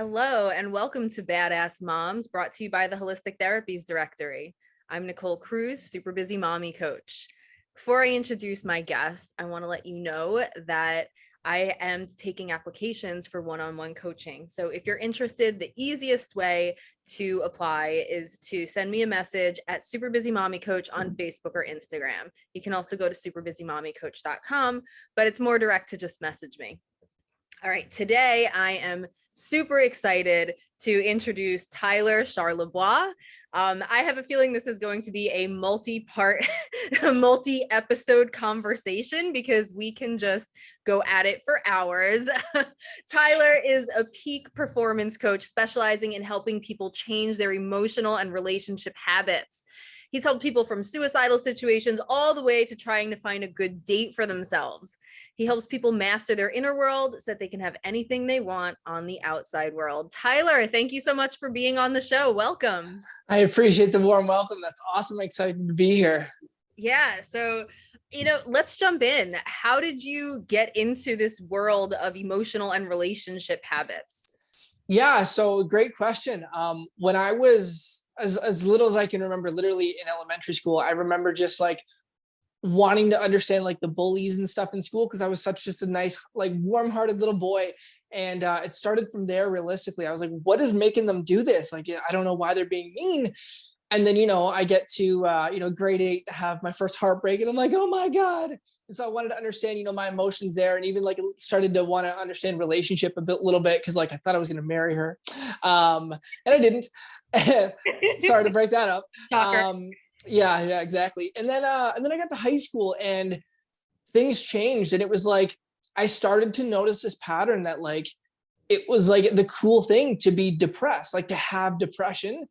Hello, and welcome to Badass Moms, brought to you by the Holistic Therapies Directory. I'm Nicole Cruz, super busy mommy coach. Before I introduce my guest, I want to let you know that I am taking applications for one-on-one coaching. So if you're interested, the easiest way to apply is to send me a message at Super Busy Mommy Coach on Facebook or Instagram. You can also go to superbusymommycoach.com, but it's more direct to just message me. All right, today I am super excited to introduce Tyler Charlebois. I have a feeling this is going to be a multi-part, multi-episode conversation because we can just go at it for hours. Tyler is a peak performance coach specializing in helping people change their emotional and relationship habits. He's helped people from suicidal situations all the way to trying to find a good date for themselves. He helps people master their inner world so that they can have anything they want on the outside world. Tyler, thank you so much for being on the show. Welcome. I appreciate the warm welcome. That's awesome. I'm excited to be here. Yeah. So, let's jump in. How did you get into this world of emotional and relationship habits? Yeah. So great question. When I was as little as I can remember, literally in elementary school, I remember just like wanting to understand like the bullies and stuff in school because I was such just a nice, like warm-hearted little boy. And it started from there. Realistically, I was like, what is making them do this? Like, I don't know why they're being mean. And then, I get to, grade 8 to have my first heartbreak. And I'm like, oh my God. And so I wanted to understand, my emotions there. And even like started to want to understand relationship little bit. Cause like, I thought I was going to marry her. And I didn't. Sorry to break that up. Shocker. Yeah, exactly. And then I got to high school and things changed. And it was like, I started to notice this pattern that like, it was like the cool thing to be depressed, like to have depression.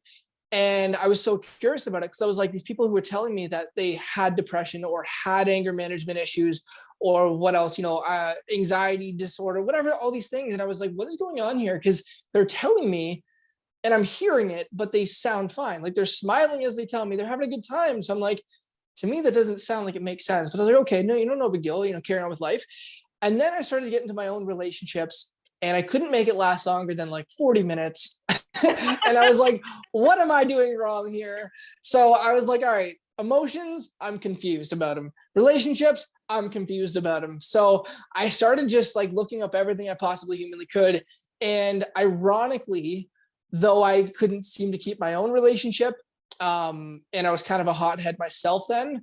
And I was so curious about it because I was like, these people who were telling me that they had depression or had anger management issues or what else, anxiety disorder, whatever, all these things. And I was like, what is going on here? Because they're telling me and I'm hearing it, but they sound fine. Like they're smiling as they tell me they're having a good time. So I'm like, to me, that doesn't sound like it makes sense. But I was like, okay, no big deal, carrying on with life. And then I started to get into my own relationships and I couldn't make it last longer than like 40 minutes. And I was like, what am I doing wrong here? So I was like, all right, emotions, I'm confused about them. Relationships, I'm confused about them. So I started just like looking up everything I possibly humanly could. And ironically, though I couldn't seem to keep my own relationship, and I was kind of a hothead myself then,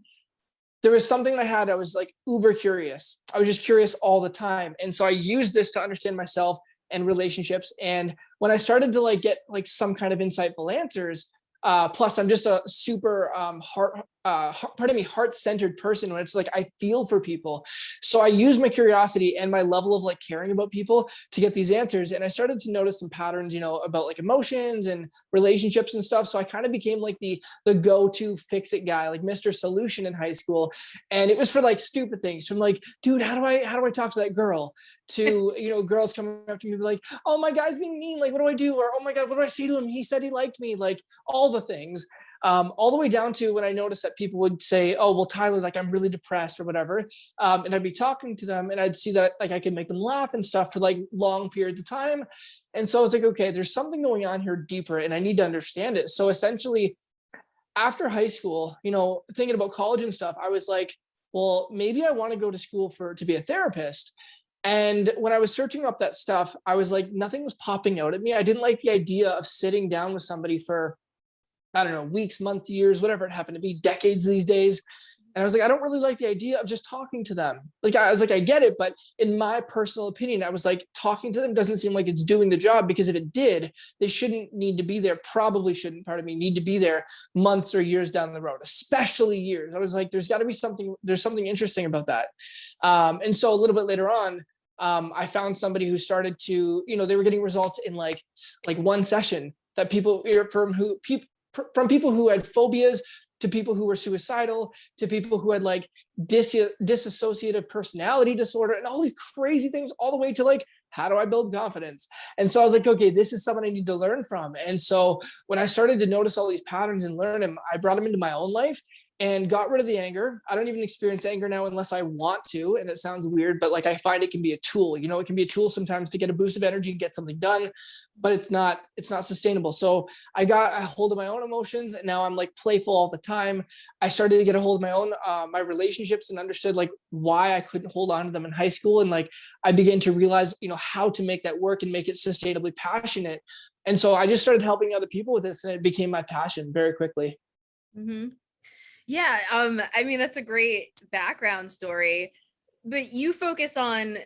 there was something I was like uber curious. I was just curious all the time. And so I used this to understand myself and relationships. And when I started to like get like some kind of insightful answers, plus I'm just a super heart-centered person when it's like I feel for people. So I use my curiosity and my level of like caring about people to get these answers. And I started to notice some patterns, about like emotions and relationships and stuff. So I kind of became like the go-to fix-it guy, like Mr. Solution in high school. And it was for like stupid things from like, dude, how do I talk to that girl? To, girls coming up to me like, oh, my guy's being mean. Like, what do I do? Or, oh my God, what do I say to him? He said he liked me. Like all the things. All the way down to when I noticed that people would say, oh, well, Tyler, like I'm really depressed or whatever. And I'd be talking to them and I'd see that like I could make them laugh and stuff for like long periods of time. And so I was like, okay, there's something going on here deeper and I need to understand it. So essentially after high school, thinking about college and stuff, I was like, well, maybe I want to go to school to be a therapist. And when I was searching up that stuff, I was like, nothing was popping out at me. I didn't like the idea of sitting down with somebody for, I don't know, weeks, months, years, whatever it happened to be, decades these days. And I was like, I don't really like the idea of just talking to them. Like, I was like, I get it. But in my personal opinion, I was like, talking to them doesn't seem like it's doing the job, because if it did, they shouldn't need to be there, probably shouldn't, need to be there months or years down the road, especially years. I was like, there's got to be something, there's something interesting about that. And so a little bit later on, I found somebody who started to, they were getting results in like one session that from people who had phobias to people who were suicidal to people who had like dissociative personality disorder and all these crazy things, all the way to like, how do I build confidence? And so I was like, okay, this is someone I need to learn from. And so when I started to notice all these patterns and learn them, I brought them into my own life. and got rid of the anger. I don't even experience anger now unless I want to. And it sounds weird, but like I find it can be a tool. You know, it can be a tool sometimes to get a boost of energy and get something done, but it's not sustainable. So I got a hold of my own emotions, and now I'm like playful all the time. I started to get a hold of my own my relationships, and understood like why I couldn't hold on to them in high school. And like I began to realize, you know, how to make that work and make it sustainably passionate. And so I just started helping other people with this, and it became my passion very quickly. Mm-hmm. Yeah, I mean, that's a great background story, but you focus on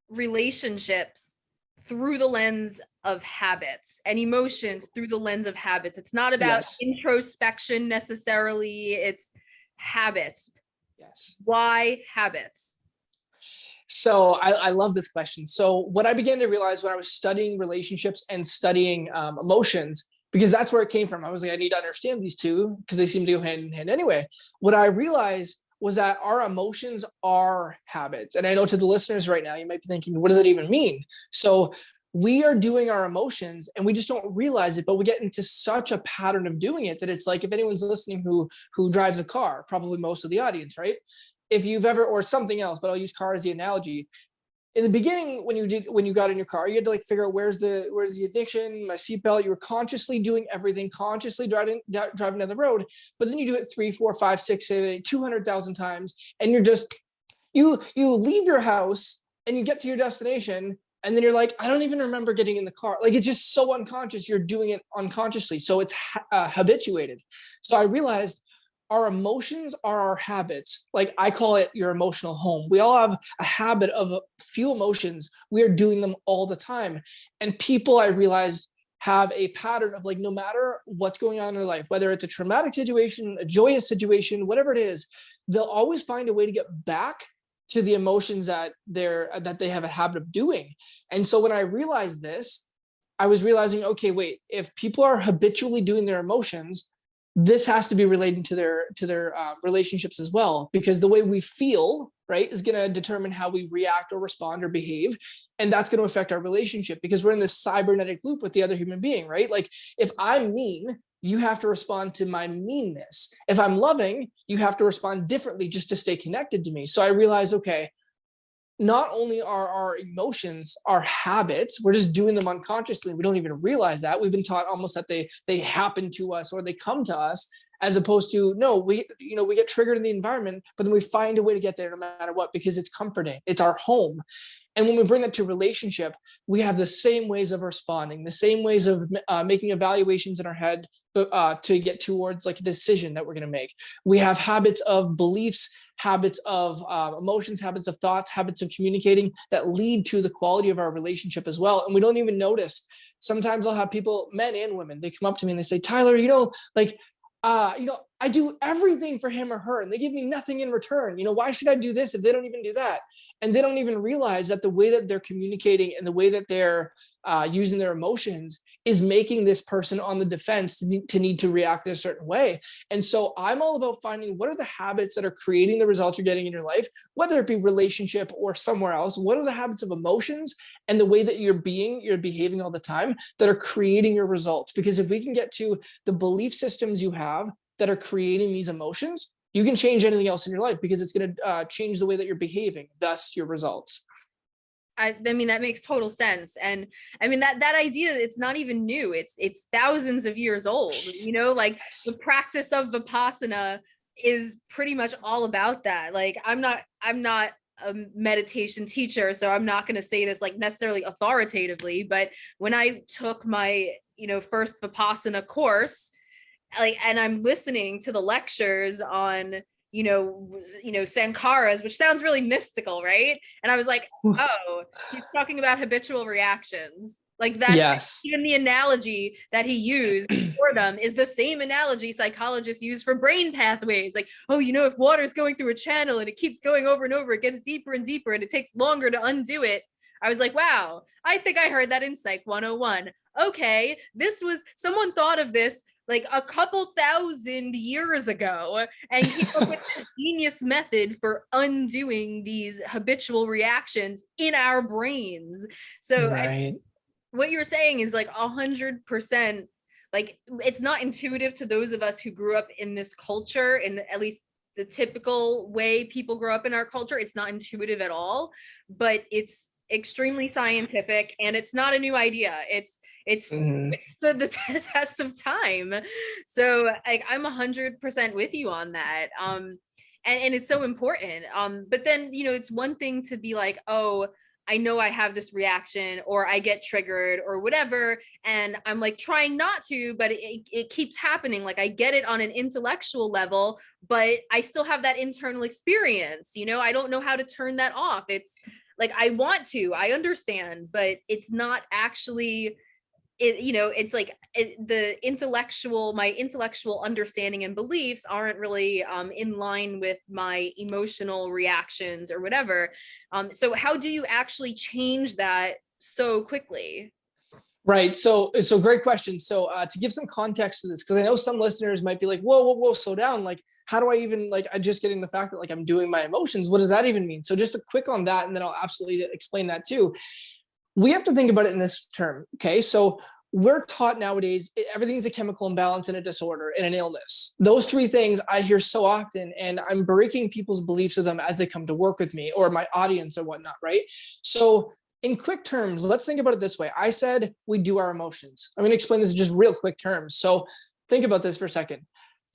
relationships through the lens of habits, and emotions through the lens of habits. It's not about Yes. introspection necessarily, it's habits. Yes. Why habits? So I love this question. So what I began to realize when I was studying relationships and studying emotions, because that's where it came from. I was like, I need to understand these two because they seem to go hand in hand anyway. What I realized was that our emotions are habits. And I know to the listeners right now, you might be thinking, what does it even mean? So we are doing our emotions and we just don't realize it, but we get into such a pattern of doing it that it's like, if anyone's listening who drives a car, probably most of the audience, right? If you've ever, or something else, but I'll use car as the analogy. In the beginning, when you got in your car, you had to like figure out where's the ignition, my seatbelt. You were consciously doing everything, consciously driving down the road. But then you do it 3, 4, 5, 6, 7, 8, 200,000 times, and you're just you leave your house and you get to your destination, and then you're like, I don't even remember getting in the car. Like it's just so unconscious. You're doing it unconsciously, so it's habituated. So I realized our emotions are our habits. Like I call it your emotional home. We all have a habit of a few emotions. We are doing them all the time. And people, I realized, have a pattern of like, no matter what's going on in their life, whether it's a traumatic situation, a joyous situation, whatever it is, they'll always find a way to get back to the emotions that they have a habit of doing. And so when I realized this, I was realizing, okay, wait, if people are habitually doing their emotions, this has to be relating to their relationships as well, because the way we feel, right, is going to determine how we react or respond or behave, and that's going to affect our relationship, because we're in this cybernetic loop with the other human being, right? Like if I'm mean, you have to respond to my meanness. If I'm loving, you have to respond differently just to stay connected to me. So I realized, okay, not only are our emotions our habits, we're just doing them unconsciously. We don't even realize that. We've been taught almost that they happen to us or they come to us, as opposed to, no, we get triggered in the environment, but then we find a way to get there no matter what, because it's comforting. It's our home. And when we bring that to relationship, we have the same ways of responding, the same ways of making evaluations in our head to get towards like a decision that we're going to make. We have habits of beliefs, habits of emotions, habits of thoughts, habits of communicating that lead to the quality of our relationship as well. And we don't even notice. Sometimes I'll have people, men and women, they come up to me and they say, Tyler, like, I do everything for him or her and they give me nothing in return. Why should I do this if they don't even do that? And they don't even realize that the way that they're communicating and the way that they're using their emotions is making this person on the defense to need to react in a certain way. And so I'm all about finding what are the habits that are creating the results you're getting in your life, whether it be relationship or somewhere else. What are the habits of emotions and the way that you're behaving all the time that are creating your results? Because if we can get to the belief systems you have that are creating these emotions, you can change anything else in your life, because it's going to change the way that you're behaving, thus your results. I mean, that makes total sense. And I mean, that idea, it's not even new. It's thousands of years old, like the practice of Vipassana is pretty much all about that. Like, I'm not a meditation teacher, so I'm not going to say this like necessarily authoritatively, but when I took my, first Vipassana course, like, and I'm listening to the lectures on, Sankaras, which sounds really mystical, right? And I was like, oh, he's talking about habitual reactions. Like that's Yes. even the analogy that he used for them is the same analogy psychologists use for brain pathways. Like, oh, if water is going through a channel and it keeps going over and over, it gets deeper and deeper and it takes longer to undo it. I was like, wow, I think I heard that in Psych 101. Okay, someone thought of this like a couple thousand years ago and came up with this genius method for undoing these habitual reactions in our brains. So right. what you're saying is like 100% like, it's not intuitive to those of us who grew up in this culture, in at least the typical way people grow up in our culture. It's not intuitive at all, but it's extremely scientific, and it's not a new idea. It's Mhm. the test of time. So like, I'm 100% with you on that. And it's so important. But then, you know, it's one thing to be like, oh, I know I have this reaction, or I get triggered or whatever, and I'm like trying not to, but it keeps happening. Like, I get it on an intellectual level, but I still have that internal experience. You know, I don't know how to turn that off. It's like, I want to, I understand, but it's not actually it, you know, it's like my intellectual understanding and beliefs aren't really in line with my emotional reactions or whatever. So how do you actually change that so quickly? Right. So great question. So to give some context to this, because I know some listeners might be like, whoa, whoa, whoa, slow down. Like, how do I even, like, I just getting the fact that like I'm doing my emotions. What does that even mean? So just a quick on that, and then I'll absolutely explain that too. We have to think about it in this term. Okay. So we're taught nowadays, everything's a chemical imbalance and a disorder and an illness. Those three things I hear so often, and I'm breaking people's beliefs of them as they come to work with me or my audience or whatnot. Right. So in quick terms, let's think about it this way. I said we do our emotions. I'm going to explain this in just real quick terms. So think about this for a second.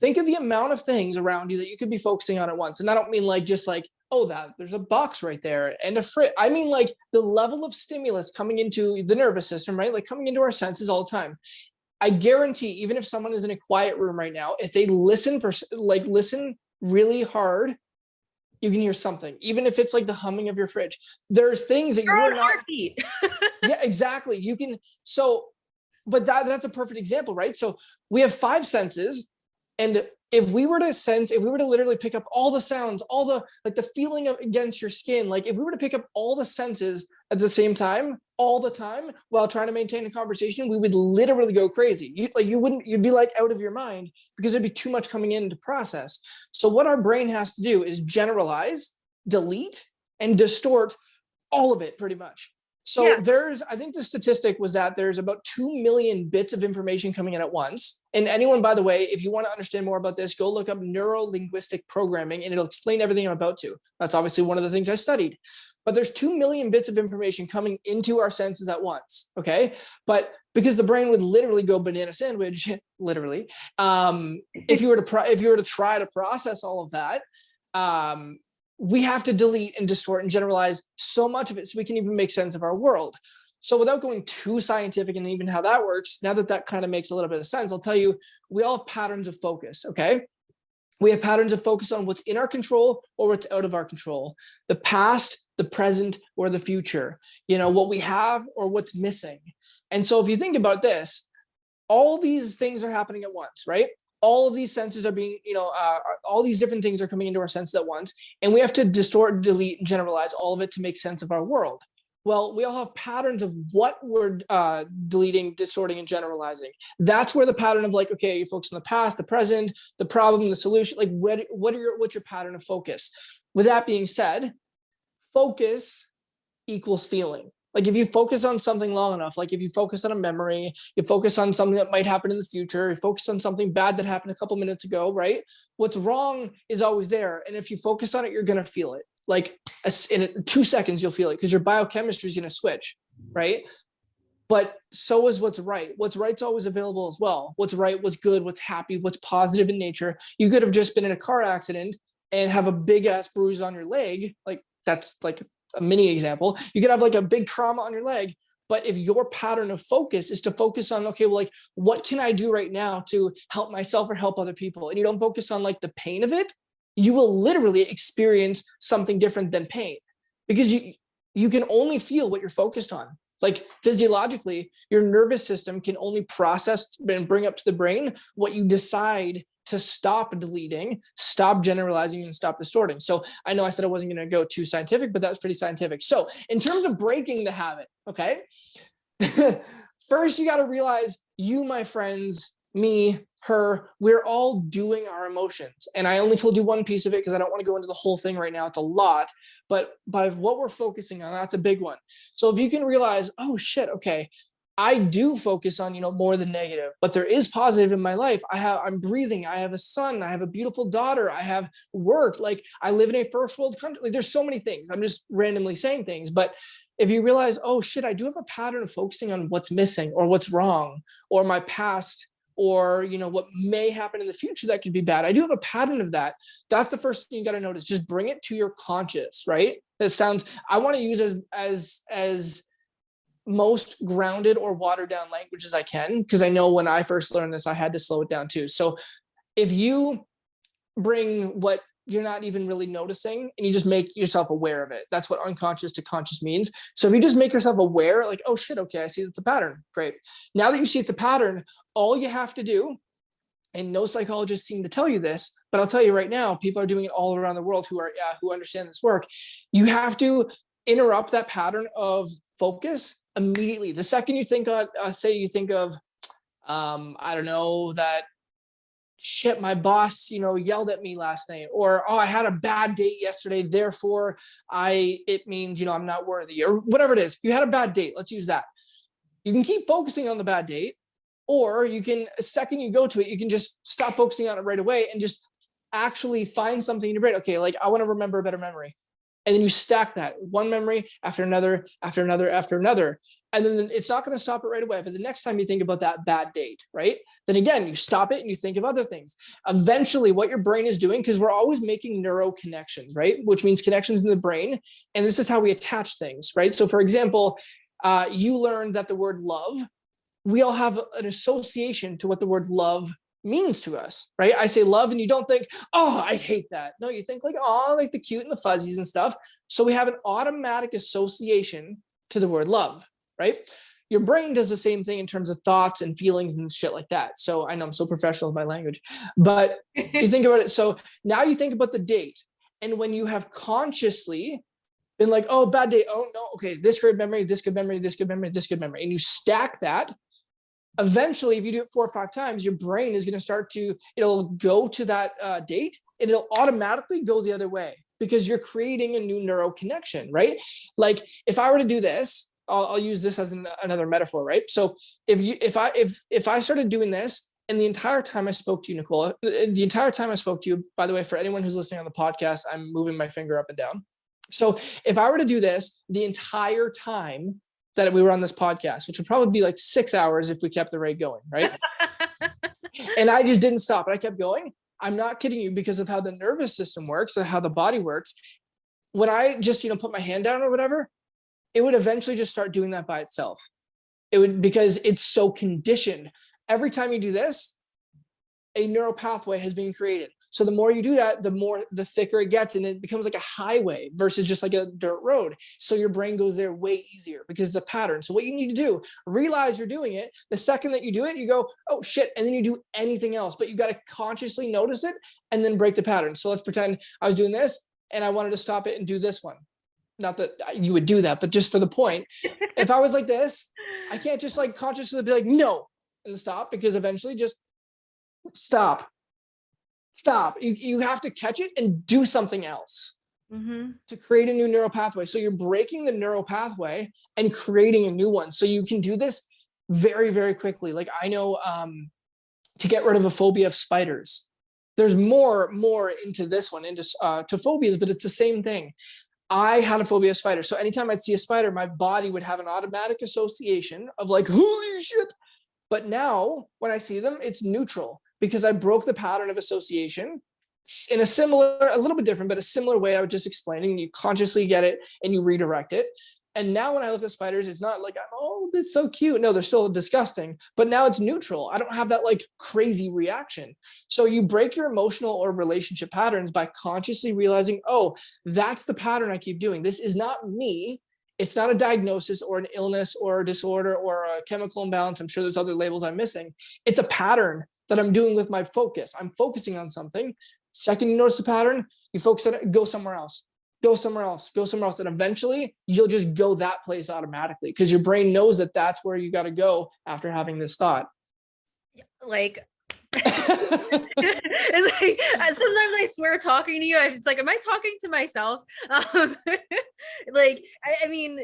Think of the amount of things around you that you could be focusing on at once. And I don't mean like just like, oh, that there's a box right there and a fridge. I mean like the level of stimulus coming into the nervous system, right? Like coming into our senses all the time. I guarantee, even if someone is in a quiet room right now, if they listen really hard, you can hear something, even if it's like the humming of your fridge. There's things that Your you're own not. heartbeat. Yeah, exactly. You can. So, but that's a perfect example, right? So we have five senses, and if we were to literally pick up all the sounds, all the like the feeling of against your skin, like if we were to pick up all the senses at the same time, all the time, while trying to maintain a conversation, we would literally go crazy. You'd be like out of your mind, because there'd be too much coming in to process. So what our brain has to do is generalize, delete, and distort all of it pretty much. So Yeah. I think the statistic was that there's about 2 million bits of information coming in at once. And anyone, by the way, if you want to understand more about this, go look up neuro-linguistic programming, and it'll explain everything I'm about to. That's obviously one of the things I studied. But there's 2 million bits of information coming into our senses at once. Okay. But because the brain would literally go banana sandwich, literally, if you were to try to process all of that, we have to delete and distort and generalize so much of it so we can even make sense of our world. So without going too scientific and even how that works, now that kind of makes a little bit of sense, I'll tell you, we all have patterns of focus, okay? We have patterns of focus on what's in our control or what's out of our control, the past, the present, or the future, what we have or what's missing. And so if you think about this, all these things are happening at once, right? All of these senses are being, all these different things are coming into our senses at once. And we have to distort, delete, and generalize all of it to make sense of our world. Well, we all have patterns of what we're deleting, distorting, and generalizing. That's where the pattern of like, okay, you focus on the past, the present, the problem, the solution. Like, what's your pattern of focus? With that being said, focus equals feeling. Like if you focus on something long enough, like if you focus on a memory, you focus on something that might happen in the future, you focus on something bad that happened a couple minutes ago, right? What's wrong is always there. And if you focus on it, you're going to feel it. Like in 2 seconds, you'll feel it because your biochemistry is going to switch, right? But so is what's right. What's right's always available as well. What's right, what's good, what's happy, what's positive in nature. You could have just been in a car accident and have a big ass bruise on your leg. Like that's like a mini example. You could have like a big trauma on your leg, but if your pattern of focus is to focus on, okay, well, like, what can I do right now to help myself or help other people? And you don't focus on like the pain of it, you will literally experience something different than pain, because you can only feel what you're focused on. Like physiologically, your nervous system can only process and bring up to the brain what you decide to stop deleting, stop generalizing, and stop distorting. So I know I said I wasn't going to go too scientific, but that was pretty scientific. So in terms of breaking the habit, okay, first you got to realize you, my friends, me, her, we're all doing our emotions. And I only told you one piece of it because I don't want to go into the whole thing right now. It's a lot, but by what we're focusing on, that's a big one. So if you can realize, oh shit, okay, I do focus on, more than negative, but there is positive in my life. I'm breathing. I have a son. I have a beautiful daughter. I have work. Like, I live in a first world country. Like, there's so many things. I'm just randomly saying things. But if you realize, oh shit, I do have a pattern of focusing on what's missing or what's wrong or my past or, what may happen in the future that could be bad. I do have a pattern of that. That's the first thing you got to notice. Just bring it to your conscious, right? I want to use as most grounded or watered down language as I can, because I know when I first learned this, I had to slow it down too. So if you bring what you're not even really noticing and you just make yourself aware of it, that's what unconscious to conscious means. So if you just make yourself aware, like, oh shit, okay, I see it's a pattern. Great. Now that you see it's a pattern, all you have to do, and no psychologists seem to tell you this, but I'll tell you right now, people are doing it all around the world who understand this work. You have to interrupt that pattern of focus immediately. The second you think of, I don't know, that shit, my boss, yelled at me last night, or, oh, I had a bad date yesterday, therefore it means, I'm not worthy, or whatever it is. You had a bad date. Let's use that. You can keep focusing on the bad date, or you can, the second you go to it, you can just stop focusing on it right away and just actually find something in your brain. Okay, like, I want to remember a better memory. And then you stack that one memory after another, after another, after another. And then it's not going to stop it right away. But the next time you think about that bad date, right? Then again, you stop it and you think of other things. Eventually, what your brain is doing, because we're always making neuro connections, right? Which means connections in the brain. And this is how we attach things, right? So for example, you learned that the word love, we all have an association to what the word love means to us, right? I say love and you don't think, oh, I hate that. No, you think like, oh, like the cute and the fuzzies and stuff. So we have an automatic association to the word love, right? Your brain does the same thing in terms of thoughts and feelings and shit like that. So I know I'm so professional with my language, but you think about it. So now you think about the date. And when you have consciously been like, oh, bad day. Oh no, okay, this good memory, this good memory, this good memory, this good memory. And you stack that. Eventually, if you do it 4 or 5 times, your brain is going to start to, it'll go to that date and it'll automatically go the other way because you're creating a new neural connection, right? Like if I were to do this, I'll use this as another metaphor, right? So if I started doing this and the entire time I spoke to you, Nicole, the entire time I spoke to you, by the way, for anyone who's listening on the podcast, I'm moving my finger up and down. So if I were to do this the entire time that we were on this podcast, which would probably be like 6 hours if we kept the rate going, right? And I just didn't stop. And I kept going. I'm not kidding you because of how the nervous system works and how the body works. When I just, put my hand down or whatever, it would eventually just start doing that by itself. It would, because it's so conditioned. Every time you do this, a neural pathway has been created. So the more you do that, the thicker it gets, and it becomes like a highway versus just like a dirt road. So your brain goes there way easier because it's a pattern. So what you need to do, realize you're doing it. The second that you do it, you go, oh shit. And then you do anything else, but you got to consciously notice it and then break the pattern. So let's pretend I was doing this and I wanted to stop it and do this one. Not that you would do that, but just for the point, if I was like this, I can't just like consciously be like, no, and stop, because eventually just stop. You have to catch it and do something else to create a new neural pathway. So you're breaking the neural pathway and creating a new one. So you can do this very, very quickly. Like I know to get rid of a phobia of spiders, there's more into this one, into to phobias, but it's the same thing. I had a phobia of spiders. So anytime I'd see a spider, my body would have an automatic association of like, holy shit. But now when I see them, it's neutral because I broke the pattern of association in a little bit different, but a similar way I was just explaining. You consciously get it and you redirect it. And now when I look at spiders, it's not like, oh, that's so cute. No, they're still disgusting, but now it's neutral. I don't have that like crazy reaction. So you break your emotional or relationship patterns by consciously realizing, oh, that's the pattern I keep doing. This is not me. It's not a diagnosis or an illness or a disorder or a chemical imbalance. I'm sure there's other labels I'm missing. It's a pattern that I'm doing with my focus. I'm focusing on something. Second, you notice the pattern, you focus on it, go somewhere else. Go somewhere else, go somewhere else. And eventually you'll just go that place automatically because your brain knows that that's where you got to go after having this thought. Like, it's like sometimes I swear talking to you, it's like, am I talking to myself? Like, I mean,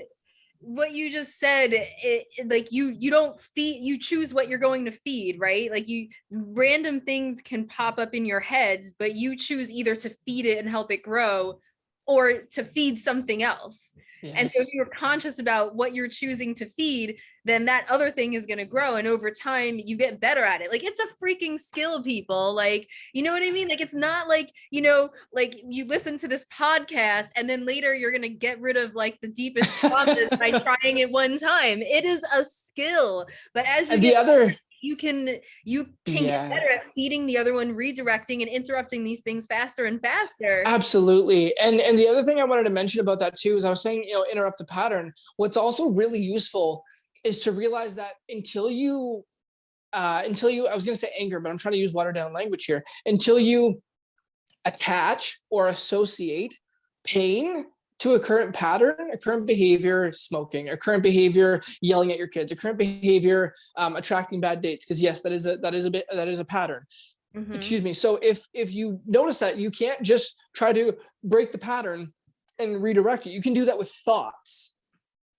what you just said, like you don't feed, you choose what you're going to feed, right? Like random things can pop up in your heads, but you choose either to feed it and help it grow or to feed something else. Yes. And so if you're conscious about what you're choosing to feed, then that other thing is going to grow. And over time, you get better at it. Like, it's a freaking skill, people. Like, you know what I mean? Like, it's not like, you know, like you listen to this podcast and then later you're going to get rid of like the deepest traumas by trying it one time. It is a skill. But as you get better, you can get better at feeding the other one, redirecting and interrupting these things faster and faster. Absolutely. And the other thing I wanted to mention about that too is I was saying, you know, interrupt the pattern. What's also really useful is to realize that until you, I was going to say anger, but I'm trying to use watered down language here. Until you attach or associate pain to a current pattern, a current behavior, smoking, a current behavior, yelling at your kids, a current behavior, attracting bad dates. Because yes, that is a pattern. Mm-hmm. Excuse me. So if you notice that, you can't just try to break the pattern and redirect it. You can do that with thoughts.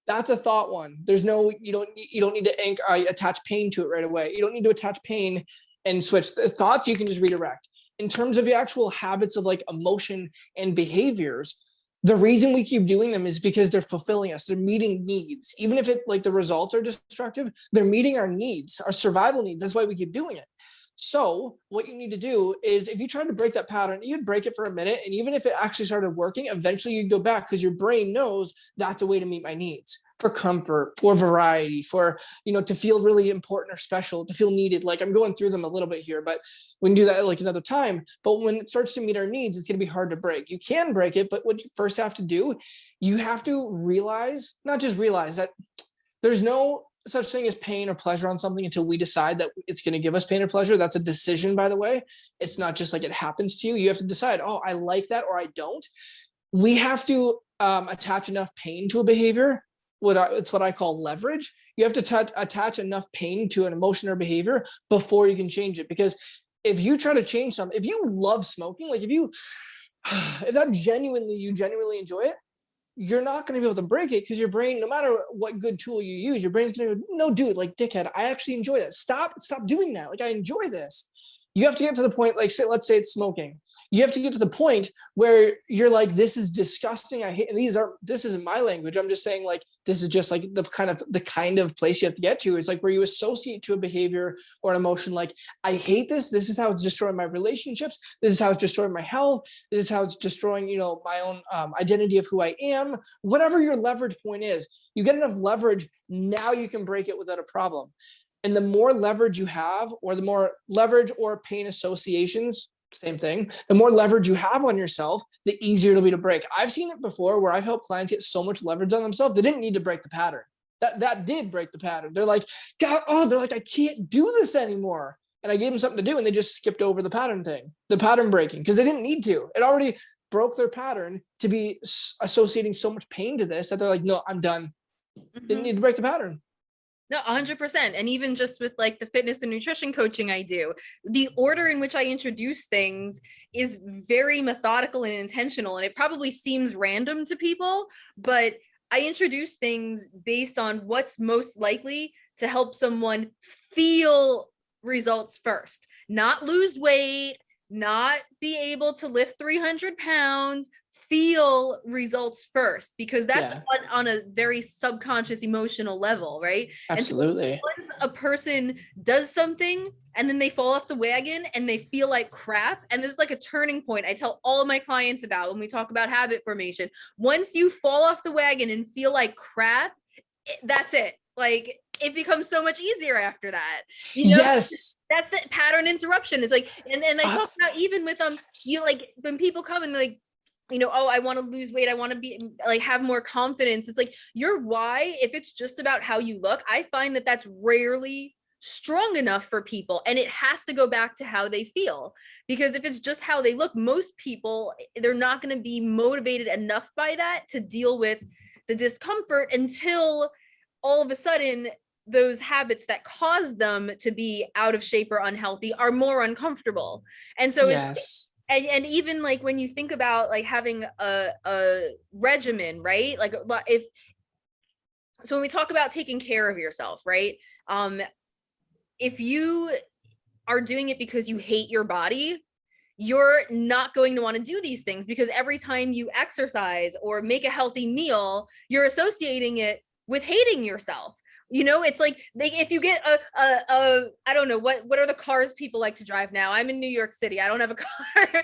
That's a thought one. There's no, you don't need to attach pain to it right away. You don't need to attach pain and switch. The thoughts you can just redirect. In terms of the actual habits of like emotion and behaviors, the reason we keep doing them is because they're fulfilling us. They're meeting needs. Even if the results are destructive, they're meeting our needs, our survival needs. That's why we keep doing it. So what you need to do is, if you try to break that pattern, you'd break it for a minute. And even if it actually started working, eventually you'd go back because your brain knows that's a way to meet my needs, for comfort, for variety, for, you know, to feel really important or special, to feel needed. Like, I'm going through them a little bit here, but we can do that like another time. But when it starts to meet our needs, it's going to be hard to break. You can break it, but what you first have to do, you have to realize, not just realize that there's no such thing as pain or pleasure on something until we decide that it's going to give us pain or pleasure. That's a decision, by the way. It's not just like it happens to you. You have to decide, oh, I like that or I don't. We have to attach enough pain to a behavior. It's what I call leverage. You have to attach enough pain to an emotion or behavior before you can change it. Because if you try to change something, if you love smoking, like if you genuinely enjoy it, you're not going to be able to break it, because your brain, no matter what good tool you use, your brain's going to go, no, dude, like, dickhead, I actually enjoy that. Stop doing that. Like, I enjoy this. You have to get to the point, like, let's say it's smoking. You have to get to the point where you're like, this is disgusting. I hate, and this isn't my language. I'm just saying, like, this is just like the kind of place you have to get to, is like where you associate to a behavior or an emotion. Like, I hate this. This is how it's destroying my relationships. This is how it's destroying my health. This is how it's destroying, you know, my own identity of who I am. Whatever your leverage point is, you get enough leverage. Now you can break it without a problem. And the more leverage you have, or the more leverage or pain associations, same thing, the more leverage you have on yourself, the easier it'll be to break. I've seen it before where I've helped clients get so much leverage on themselves, they didn't need to break the pattern. That did break the pattern. They're like, God, they're like, I can't do this anymore. And I gave them something to do, and they just skipped over the pattern thing, the pattern breaking, because they didn't need to. It already broke their pattern to be associating so much pain to this that they're like, no, I'm done. Mm-hmm. Didn't need to break the pattern. No, 100%. And even just with like the fitness and nutrition coaching I do, the order in which I introduce things is very methodical and intentional. And it probably seems random to people, but I introduce things based on what's most likely to help someone feel results first, not lose weight, not be able to lift 300 pounds, feel results first, because that's on a very subconscious emotional level, right? Absolutely. And so once a person does something and then they fall off the wagon and they feel like crap, and this is like a turning point I tell all of my clients about when we talk about habit formation. Once you fall off the wagon and feel like crap, that's it. Like, it becomes so much easier after that. You know, yes, that's the pattern interruption. It's like, and I talk about even with you know, like when people come and like, you know, oh, I want to lose weight, I want to be like, have more confidence. It's like, your why, if it's just about how you look, I find that that's rarely strong enough for people. And it has to go back to how they feel, because if it's just how they look, most people, they're not going to be motivated enough by that to deal with the discomfort until all of a sudden those habits that cause them to be out of shape or unhealthy are more uncomfortable. And so it's, and even like when you think about like having a regimen, right? Like, if So when we talk about taking care of yourself, right? If you are doing it because you hate your body, you're not going to want to do these things, because every time you exercise or make a healthy meal, you're associating it with hating yourself. It's like if you get a I don't know, what are the cars people like to drive now? I'm in New York City. I don't have a car.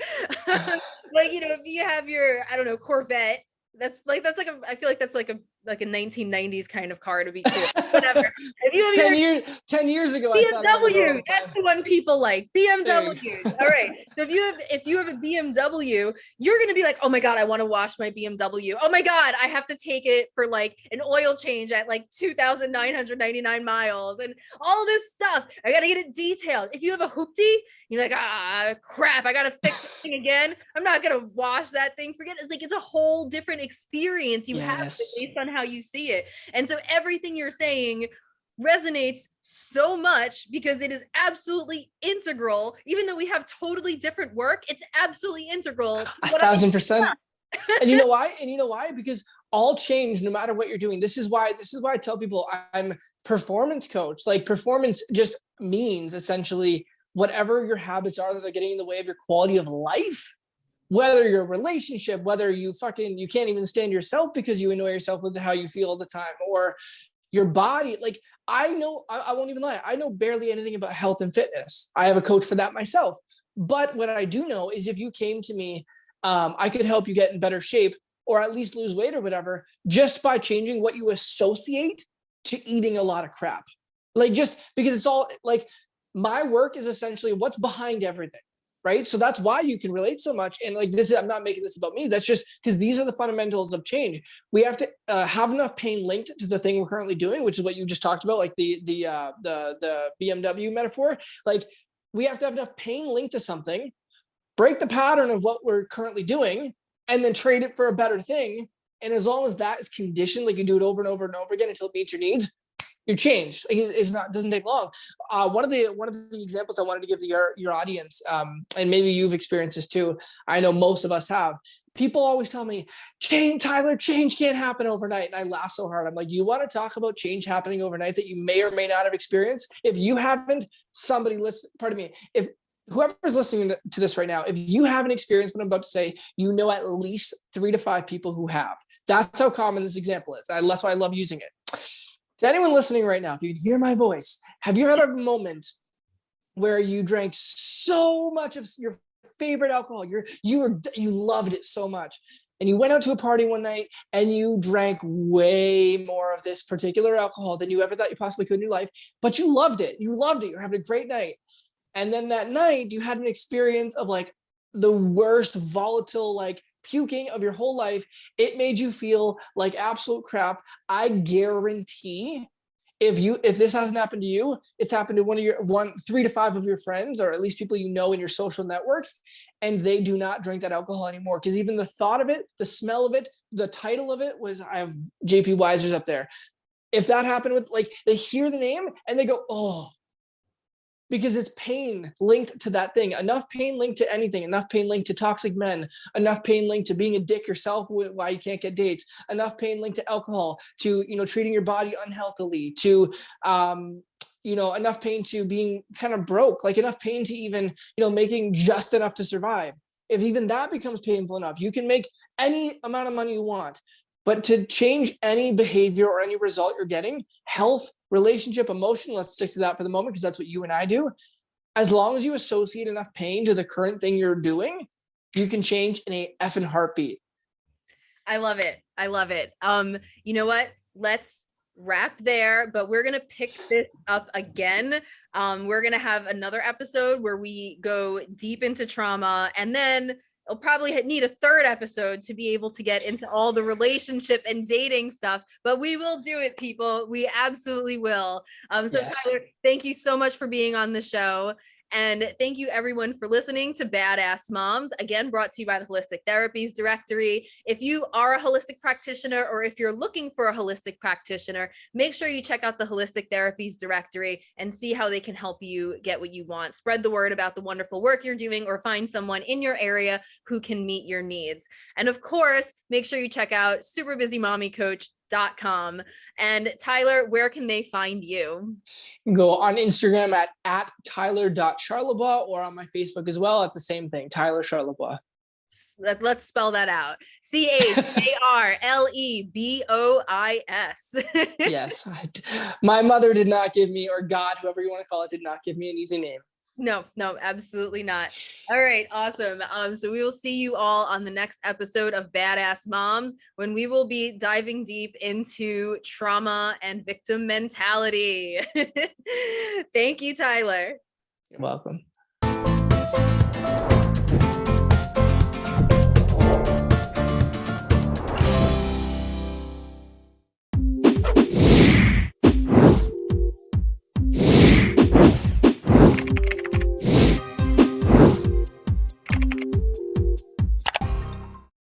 Like, if you have your, I don't know, Corvette, that's like I feel like that's like a 1990s kind of car to be cool. Whatever. If you have 10 years ago, I thought about BMW, it that's the one people like. BMWs. Hey. All right. So if you have a BMW, you're gonna be like, oh my God, I want to wash my BMW. Oh my God, I have to take it for like an oil change at like 2,999 miles and all this stuff. I gotta get it detailed. If you have a hoopty, you're like, crap, I gotta fix this thing again. I'm not gonna wash that thing. Forget it. It's like it's a whole different experience you have based on how you see it. And so everything you're saying resonates so much because it is absolutely integral. Even though we have totally different work, it's absolutely integral to 1,000%. And you know why? Because all change, no matter what you're doing. This is why I tell people I'm performance coach. Like, performance just means essentially whatever your habits are that are getting in the way of your quality of life. Whether your relationship, whether you can't even stand yourself because you annoy yourself with how you feel all the time, or your body. Like, I won't even lie, I know barely anything about health and fitness. I have a coach for that myself. But what I do know is if you came to me, I could help you get in better shape or at least lose weight or whatever, just by changing what you associate to eating a lot of crap. Like, just because it's all like, my work is essentially what's behind everything. Right. So that's why you can relate so much. And like, I'm not making this about me. That's just because these are the fundamentals of change. We have to have enough pain linked to the thing we're currently doing, which is what you just talked about, like the BMW metaphor. Like, we have to have enough pain linked to something, break the pattern of what we're currently doing, and then trade it for a better thing. And as long as that is conditioned, like you do it over and over and over again until it meets your needs, you change. Doesn't take long. One of the examples I wanted to give to your audience, and maybe you've experienced this too. I know most of us have. People always tell me, Tyler, change can't happen overnight. And I laugh so hard. I'm like, you want to talk about change happening overnight that you may or may not have experienced? If you haven't, if whoever's listening to this right now, if you haven't experienced what I'm about to say, you know at least 3 to 5 people who have. That's how common this example is. That's why I love using it. To anyone listening right now, if you can hear my voice, have you had a moment where you drank so much of your favorite alcohol, you loved it so much, and you went out to a party one night and you drank way more of this particular alcohol than you ever thought you possibly could in your life, but you loved it. You're having a great night. And then that night you had an experience of like the worst volatile, like puking of your whole life. It made you feel like absolute crap. I guarantee if this hasn't happened to you, it's happened to 3 to 5 of your friends, or at least people you know in your social networks, and they do not drink that alcohol anymore. Because even the thought of it, the smell of it, the title of it was, I have JP Weiser's up there. If that happened with, like, they hear the name and they go, oh, because it's pain linked to that thing. Enough pain linked to anything. Enough pain linked to toxic men. Enough pain linked to being a dick yourself, why you can't get dates. Enough pain linked to alcohol, to treating your body unhealthily, to enough pain to being kind of broke. Like, enough pain to even making just enough to survive. If even that becomes painful enough, you can make any amount of money you want. But to change any behavior or any result you're getting, health, relationship, emotion, let's stick to that for the moment because that's what you and I do. As long as you associate enough pain to the current thing you're doing, you can change in a effing heartbeat. I love it. You know what? Let's wrap there, but we're going to pick this up again. We're going to have another episode where we go deep into trauma, and then I'll probably need a third episode to be able to get into all the relationship and dating stuff, but we will do it, people. We absolutely will. Yes. Tyler, thank you so much for being on the show. And thank you everyone for listening to Badass Moms, again, brought to you by the Holistic Therapies Directory. If you are a holistic practitioner, or if you're looking for a holistic practitioner, make sure you check out the Holistic Therapies Directory and see how they can help you get what you want. Spread the word about the wonderful work you're doing, or find someone in your area who can meet your needs. And of course, make sure you check out Super Busy Mommy Coach .com. And Tyler, where can they find you? You can go on Instagram at tyler.charlebois, or on my Facebook as well at the same thing, Tyler Charlebois. Let's spell that out. CHARLEBOIS. Yes. My mother did not give me, or God, whoever you want to call it, did not give me an easy name. No, absolutely not. All right, awesome. So we will see you all on the next episode of Badass Moms, when we will be diving deep into trauma and victim mentality. Thank you, Tyler. You're welcome.